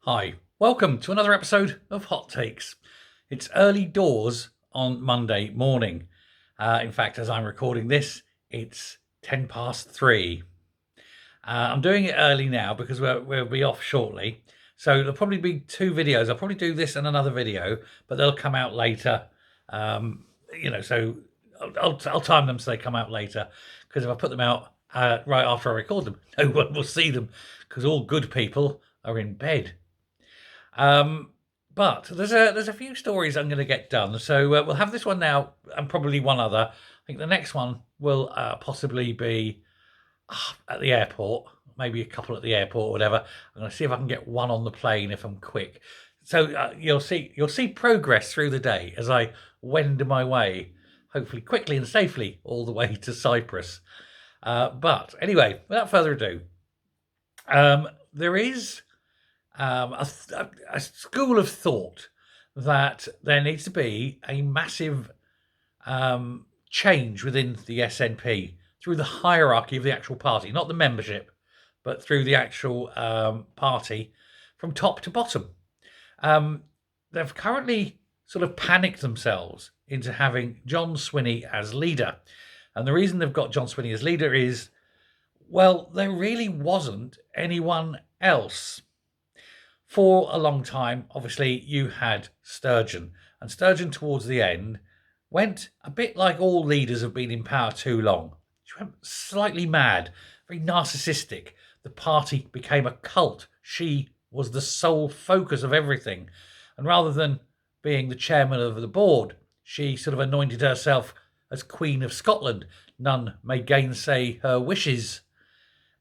Hi, welcome to another episode of Hot Takes. It's early doors on Monday morning. In fact, as I'm recording this, it's 10 past 3. I'm doing it early now because we'll be off shortly. So there'll probably be two videos. I'll probably do this and another video, but they'll come out later. So I'll time them so they come out later. Because if I put them out right after I record them, no one will see them because all good people are in bed. But there's a few stories I'm going to get done. So we'll have this one now and probably one other. I think the next one will possibly be at the airport, maybe a couple at the airport or whatever. I'm going to see if I can get one on the plane if I'm quick. So you'll see progress through the day as I wend my way, hopefully quickly and safely, all the way to Cyprus. But anyway, without further ado, there is a school of thought that there needs to be a massive change within the SNP through the hierarchy of the actual party, not the membership, but through the actual party from top to bottom. They've currently sort of panicked themselves into having John Swinney as leader. And the reason they've got John Swinney as leader is, well, there really wasn't anyone else. For a long time, obviously, you had Sturgeon. And Sturgeon, towards the end, went a bit like all leaders have been in power too long. She went slightly mad, very narcissistic. The party became a cult. She was the sole focus of everything. And rather than being the chairman of the board, she sort of anointed herself as Queen of Scotland. None may gainsay her wishes.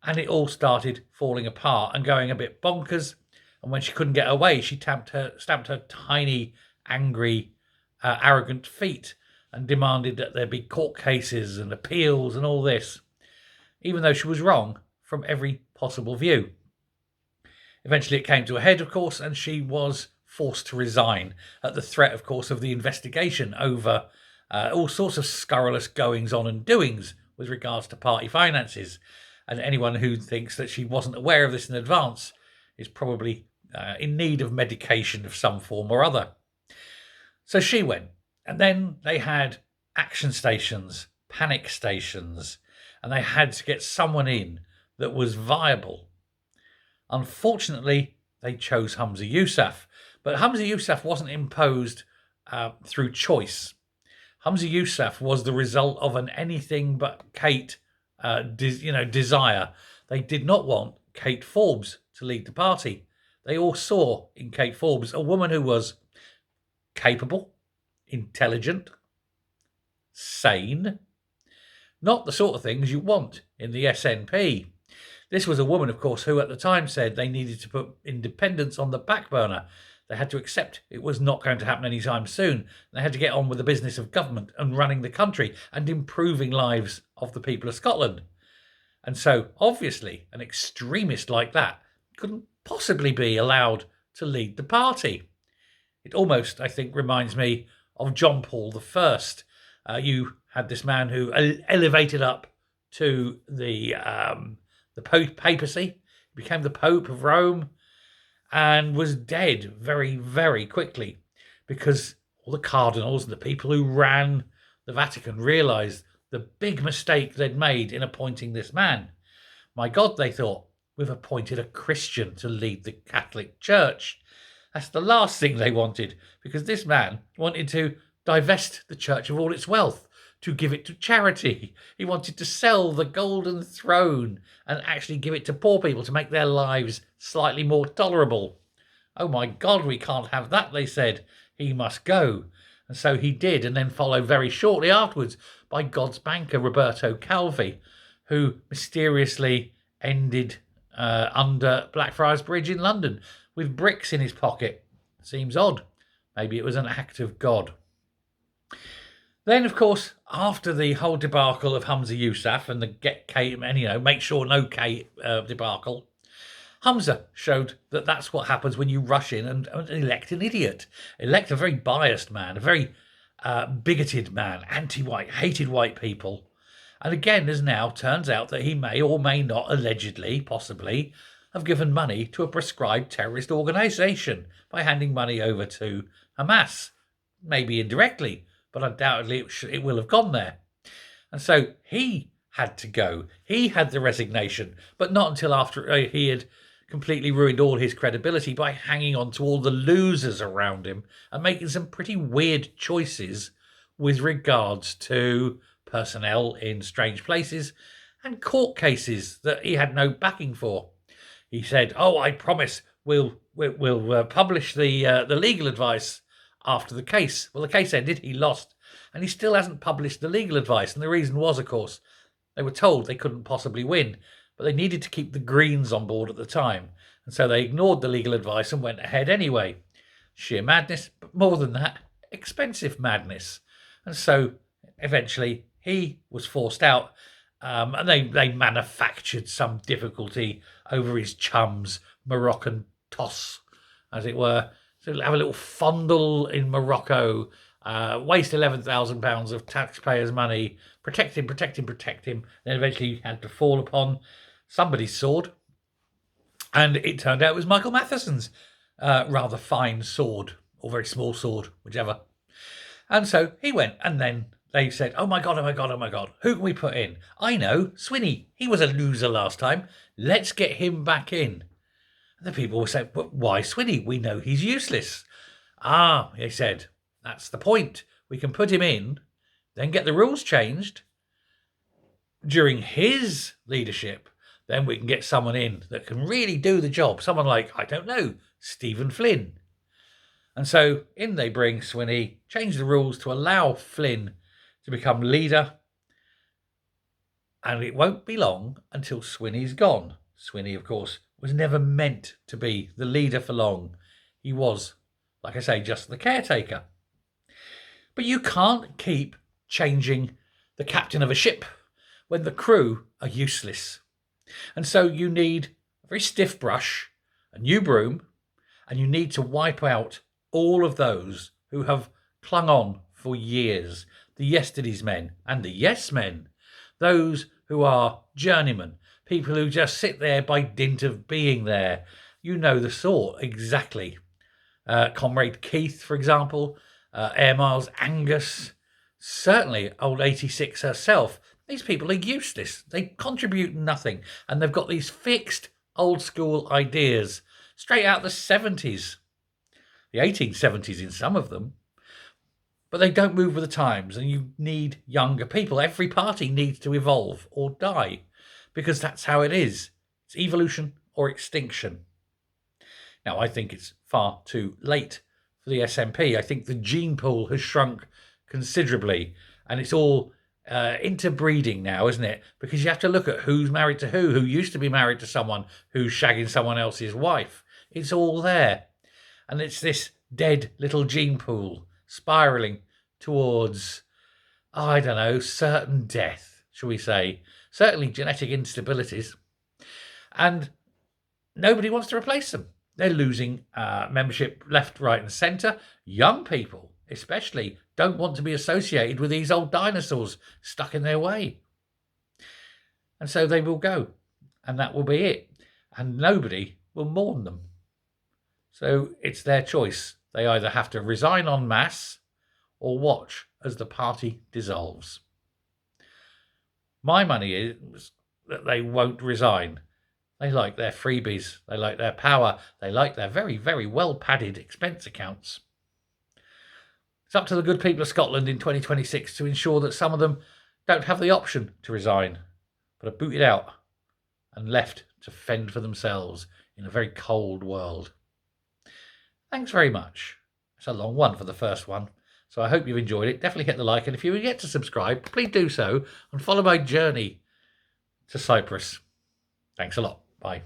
And it all started falling apart and going a bit bonkers. And when she couldn't get away, she stamped her tiny, angry, arrogant feet and demanded that there be court cases and appeals and all this, even though she was wrong from every possible view. Eventually it came to a head, of course, and she was forced to resign at the threat, of course, of the investigation over all sorts of scurrilous goings on and doings with regards to party finances. And anyone who thinks that she wasn't aware of this in advance is probably in need of medication of some form or other. So she went. And then they had action stations, panic stations, and they had to get someone in that was viable. Unfortunately, they chose Humza Yousaf. But Humza Yousaf wasn't imposed through choice. Humza Yousaf was the result of an anything but Kate desire. They did not want Kate Forbes to lead the party. They all saw in Kate Forbes a woman who was capable, intelligent, sane, not the sort of things you want in the SNP. This was a woman, of course, who at the time said they needed to put independence on the back burner. They had to accept it was not going to happen anytime soon. They had to get on with the business of government and running the country and improving lives of the people of Scotland. And so, obviously, an extremist like that couldn't possibly be allowed to lead the party. It almost, I think, reminds me of John Paul I. You had this man who elevated up to the papacy, became the Pope of Rome, and was dead very, very quickly because all the cardinals and the people who ran the Vatican realised the big mistake they'd made in appointing this man. My God, they thought, we've appointed a Christian to lead the Catholic Church. That's the last thing they wanted, because this man wanted to divest the church of all its wealth, to give it to charity. He wanted to sell the golden throne and actually give it to poor people to make their lives slightly more tolerable. Oh my God, we can't have that, they said. He must go. And so he did, and then followed very shortly afterwards by God's banker, Roberto Calvi, who mysteriously ended under Blackfriars Bridge in London with bricks in his pocket. Seems odd. Maybe it was an act of God. Then, of course, after the whole debacle of Humza Yousaf and the get Kate and, make sure no Kate debacle, Humza showed that that's what happens when you rush in and elect an idiot. Elect a very biased man, a very bigoted man, anti-white, hated white people. And again, as now turns out that he may or may not, allegedly, possibly, have given money to a prescribed terrorist organisation by handing money over to Hamas. Maybe indirectly, but undoubtedly it will have gone there. And so he had to go. He had the resignation, but not until after he had completely ruined all his credibility by hanging on to all the losers around him and making some pretty weird choices with regards to personnel in strange places and court cases that he had no backing for. He said, "Oh, I promise we'll publish the legal advice after the case." Well, the case ended. He lost, and he still hasn't published the legal advice. And the reason was, of course, they were told they couldn't possibly win, but they needed to keep the Greens on board at the time, and so they ignored the legal advice and went ahead anyway. Sheer madness, but more than that, expensive madness. And so eventually he was forced out, and they manufactured some difficulty over his chum's Moroccan toss, as it were. So have a little fondle in Morocco, waste £11,000 of taxpayers' money, protect him. Then eventually he had to fall upon somebody's sword, and it turned out it was Michael Matheson's rather fine sword, or very small sword, whichever. And so he went, and then they said, oh my God, who can we put in? I know, Swinney. He was a loser last time. Let's get him back in. And the people were saying, but why Swinney? We know he's useless. Ah, they said, that's the point. We can put him in, then get the rules changed during his leadership. Then we can get someone in that can really do the job. Someone like, I don't know, Stephen Flynn. And so in they bring Swinney, change the rules to allow Flynn to become leader. And it won't be long until Swinney's gone. Swinney, of course, was never meant to be the leader for long. He was, like I say, just the caretaker. But you can't keep changing the captain of a ship when the crew are useless. And so you need a very stiff brush, a new broom, and you need to wipe out all of those who have clung on for years, the yesterday's men and the yes men, those who are journeymen, people who just sit there by dint of being there. You know the sort exactly. Comrade Keith, for example, Air Miles Angus, certainly old 86 herself. These people are useless. They contribute nothing, and they've got these fixed old school ideas straight out the 70s. The 1870s in some of them, but they don't move with the times, and you need younger people. Every party needs to evolve or die, because that's how it is. It's evolution or extinction. Now, I think it's far too late for the SNP. I think the gene pool has shrunk considerably, and it's all interbreeding now, isn't it? Because you have to look at who's married to who used to be married to someone who's shagging someone else's wife. It's all there. And it's this dead little gene pool spiralling towards, I don't know, certain death, shall we say. Certainly genetic instabilities. And nobody wants to replace them. They're losing membership left, right and centre. Young people, especially, don't want to be associated with these old dinosaurs stuck in their way. And so they will go. And that will be it. And nobody will mourn them. So it's their choice. They either have to resign en masse or watch as the party dissolves. My money is that they won't resign. They like their freebies. They like their power. They like their very, very well-padded expense accounts. It's up to the good people of Scotland in 2026 to ensure that some of them don't have the option to resign, but are booted out and left to fend for themselves in a very cold world. Thanks very much. It's a long one for the first one, so I hope you've enjoyed it. Definitely hit the like, and if you yet to subscribe, please do so and follow my journey to Cyprus. Thanks a lot. Bye.